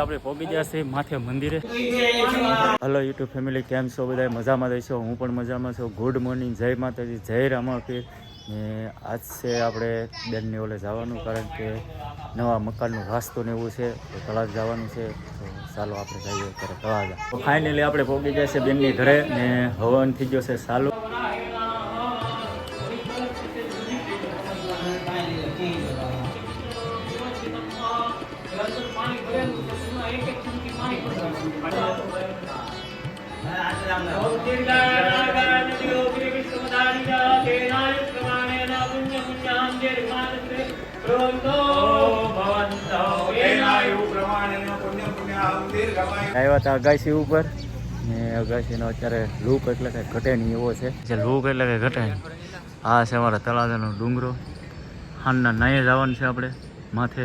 આપણે પહોંચી ગયા છીએ માથે મંદિરે. હલો યુટ્યુબ ફેમિલી, કેમ છો બધા? મજામાં રહીશો? હું પણ મજામાં છું. ગુડ મોર્નિંગ, જય માતાજી, જય રામાપીર. ને આજ છે આપણે બેનની ઓલે જવાનું, કારણ કે નવા મકાનનું વાસ્તુ ને એવું છે, તો તળાજ જવાનું છે. તો ચાલો આપણે જઈએ અત્યારે તળાજા. તો ફાઇનલી આપણે પહોંચી ગયા છે બેનની ઘરે ને હવન થઈ ગયો છે ચાલુ. આવ્યા હતા અગાસી ઉપર ને અગાસીનો અત્યારે લૂક એટલે કંઈ ઘટે નહીં એવો છે. જે લૂક એટલે કંઈ ઘટે નહીં. આ છે અમારા તળાજાનો ડુંગરો. હાલના નાઈએ જવાનું છે આપણે માથે,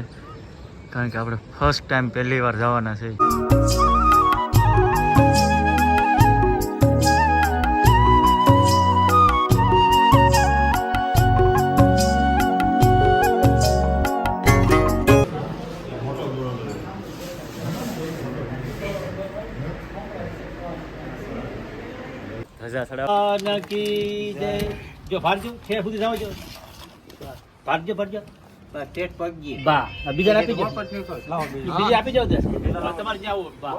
કારણ કે આપણે ફર્સ્ટ ટાઈમ પહેલી વાર જવાના છે. જો ભારજો છે સુધી જાવ જો ભારજો ટેટ પગજી બા બીજા આપી જો બીજા આપી જાવ દે તમારે જાવ બા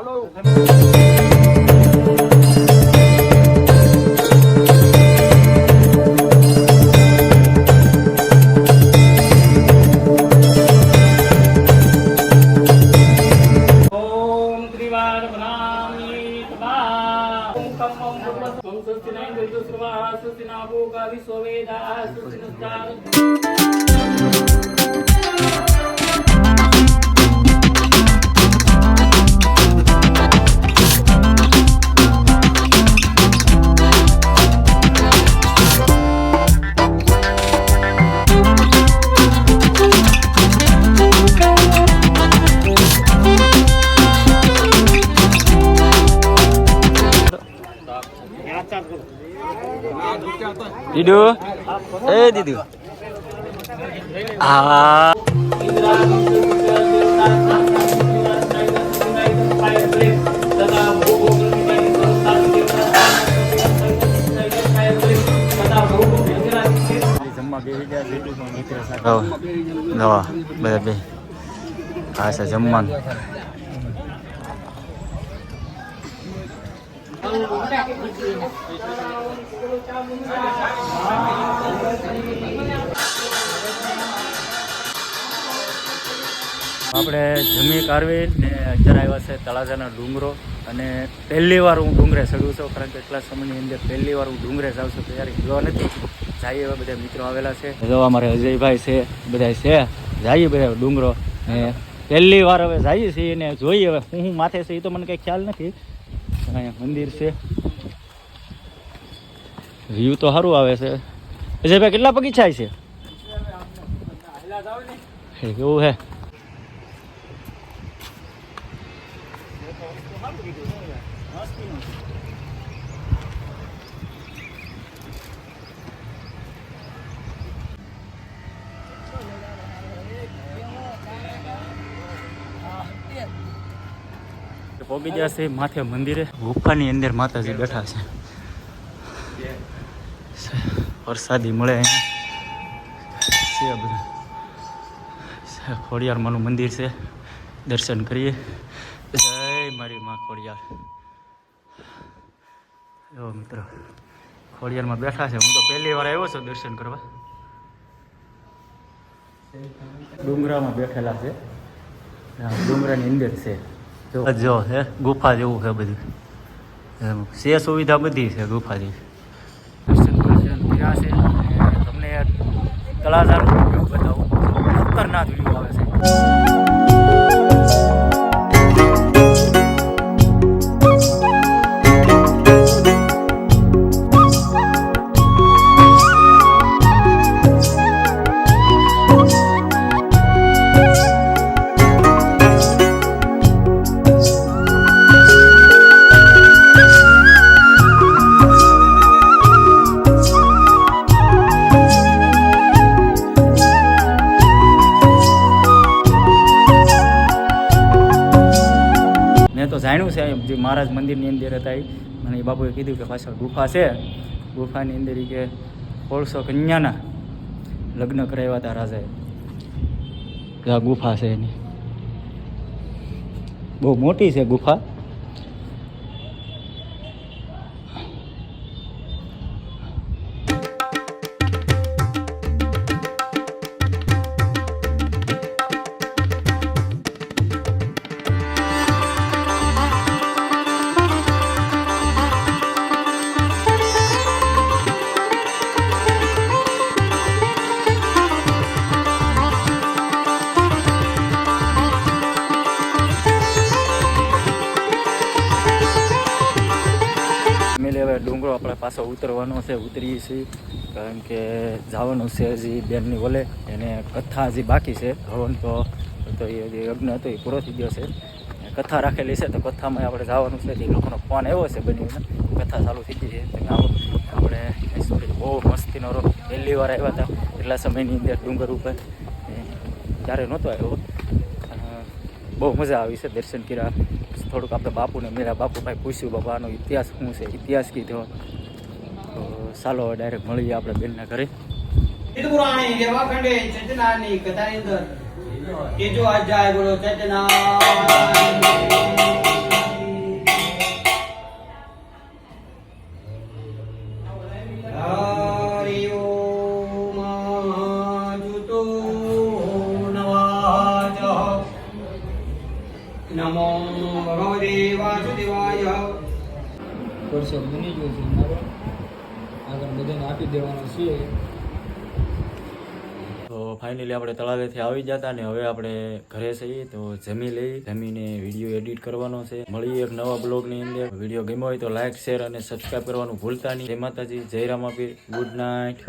દીદુ, એ દીદુ, હા જમવા બેસી ગયા બધા બે. હા છે જમવાનું. આપણે જમી કારવી ને અત્યારે આવ્યા છે તળાજાના ડુંગરો, અને પહેલી વાર હું ડુંગરે ચડું છું, કારણ કે એટલા સમયની અંદર પહેલી વાર હું ડુંગરે જાઉં છું. ત્યારે ગયો નથી. જઈએ એવા બધા મિત્રો આવેલા છે. જો અમારે અજયભાઈ છે, બધા છે. જઈએ બધા ડુંગરો ને પહેલી વાર હવે જઈએ છીએ ને જોઈએ હવે હું માથે છે એ તો મને કંઈ ખ્યાલ નથી. અહીંયા મંદિર છે, વ્યૂ તો સારું આવે છે. અજયભાઈ કેટલા બગીચા છે? એવું હે. પહોંચી ગયા છે માથે મંદિરે. ગુફાની અંદર માતાજી બેઠા છે. વરસાદી મળે અહીંયા બધું. ખોડિયારમાંનું મંદિર છે, દર્શન કરીએ. જય મારી માં ખોડિયાર. એવો મિત્રો ખોડિયારમાં બેઠા છે. હું તો પહેલી વાર આવ્યો છું દર્શન કરવા. ડુંગરામાં બેઠેલા છે, ડુંગરાની અંદર છે. જો હે ગુફા જેવું છે બધું. છે સુવિધા બધી છે ગુફાથી. દર્શન દર્શન કર્યા છે. તમને તળાજાનો વ્યૂ બતાવું. ખતરનાક વ્યૂ આવે છે. મેં તો જાણ્યું છે જે મહારાજ મંદિરની અંદર હતા અને એ બાપુએ કીધું કે પાછળ ગુફા છે, ગુફાની અંદર કે 1600 કન્યાના લગ્ન કરાવ્યા હતા રાજાએ. આ ગુફા છે એની, બહુ મોટી છે ગુફા. હવે ડુંગરો આપણે પાછો ઉતરવાનો છે, ઉતરીએ છીએ કારણ કે જવાનું છે હજી બેનની ઓલે. એને કથા હજી બાકી છે. હવન તો એ હજી યજ્ઞ હતો એ પૂરો થઈ ગયો છે. કથા રાખેલી છે તો કથામાં આપણે જવાનું છે. એ લોકોનો ફોન આવ્યો છે બનીને, કથા ચાલુ થઈ ગઈ છે. તમે આવો. આપણે બહુ મસ્તીનો પહેલી વાર આવ્યા હતા એટલા સમયની અંદર ડુંગર ઉપર, ત્યારે નહોતો આવ્યો. બહુ મજા આવી છે, દર્શન કર્યા. થોડુંક આપણે બાપુને મેરા બાપુભાઈ પૂછ્યું બાપા આનો ઇતિહાસ શું છે, ઇતિહાસ કીધો. તો ચાલો ડાયરેક્ટ મળીએ આપણે બેનના ઘરે. પુરાણી દેવાખંડે ચેતનાની કથાની અંદર ત્રીજો અધ્યાય બોલો ચેતના. નમો ભગવતે વાસુદેવાય. વર્ષો બની ગયો છે મારો, આગળ બધાને આપી દેવાનો છે. તો ફાઇનલી આપણે તળાવેથી આવી જતા ને હવે આપણે ઘરે જઈએ તો જમી લઈ. જમીને વિડીયો એડિટ કરવાનો છે. મળીએ એક નવા બ્લોગની અંદર. વિડીયો ગમ્યો હોય તો લાઇક, શેર અને સબસ્ક્રાઈબ કરવાનું ભૂલતા નહીં. જય માતાજી, જય રામાપીર, ગુડ નાઇટ.